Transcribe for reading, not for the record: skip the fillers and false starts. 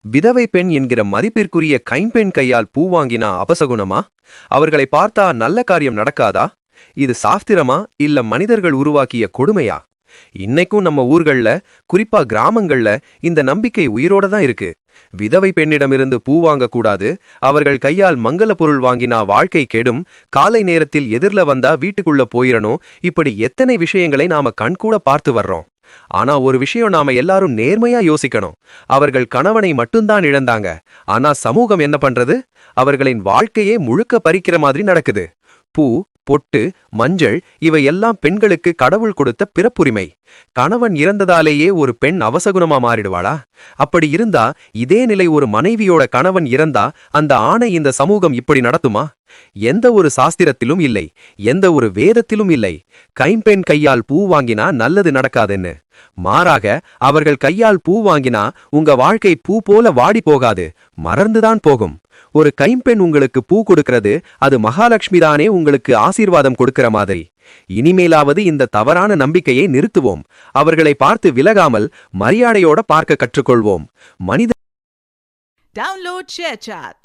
விதவை பெண் என்கிற மதிப்பிற்குரிய கைம்பெண் கையால் பூ வாங்கினா அபசகுணமா? அவர்களை பார்த்தா நல்ல காரியம் நடக்காதா? இது சாஸ்திரமா இல்ல மனிதர்கள் உருவாக்கிய கொடுமையா? இன்னைக்கும் நம்ம ஊர்கள்ல, குறிப்பா கிராமங்கள்ல இந்த நம்பிக்கை உயிரோட தான் இருக்கு. விதவை பெண்ணிடமிருந்து பூ வாங்கக்கூடாது, அவர்கள் கையால் மங்கல பொருள் வாங்கினா வாழ்க்கை கெடும், காலை நேரத்தில் எதிர்ல வந்தா வீட்டுக்குள்ள போயிரணும், இப்படி எத்தனை விஷயங்களை நாம கண்கூட பார்த்து வர்றோம். ஆனா ஒரு விஷயம் நாம எல்லாரும் நேர்மையா யோசிக்கணும். அவர்கள் கணவனை மட்டும்தான் இழந்தாங்க. ஆனா சமூகம் என்ன பண்றது? அவர்களின் வாழ்க்கையே முழுக்க பறிக்கிற மாதிரி நடக்குது. பூ, பொட்டு, மஞ்சள் இவையெல்லாம் பெண்களுக்கு கடவுள் கொடுத்த பிறப்புரிமை. கணவன் இறந்ததாலேயே ஒரு பெண் அவசகுணமா மாறிடுவாளா? அப்படி இருந்தா இதே நிலை ஒரு மனைவியோட கணவன் இறந்தா அந்த ஆணை இந்த சமூகம் இப்படி நடத்துமா? எந்த ஒரு சாஸ்திரத்திலும் இல்லை, எந்த ஒரு வேதத்திலும் இல்லை கைம்பெண் கையால் பூ வாங்கினா நல்லது நடக்காதுன்னு. மாறாக அவர்கள் கையால் பூ வாங்கினா உங்க வாழ்க்கை பூ போல வாடி போகாது, மறந்துதான் போகும். ஒரு கைம்பெண் உங்களுக்கு பூ கொடுக்கிறது, அது மகாலட்சுமி தானே உங்களுக்கு ஆசீர்வாதம் கொடுக்கிற மாதிரி. இனிமேலாவது இந்த தவறான நம்பிக்கையை நிறுத்துவோம். அவர்களை பார்த்து விலகாமல் மரியாதையோட பார்க்க கற்றுக்கொள்வோம். மனித Download ShareChat.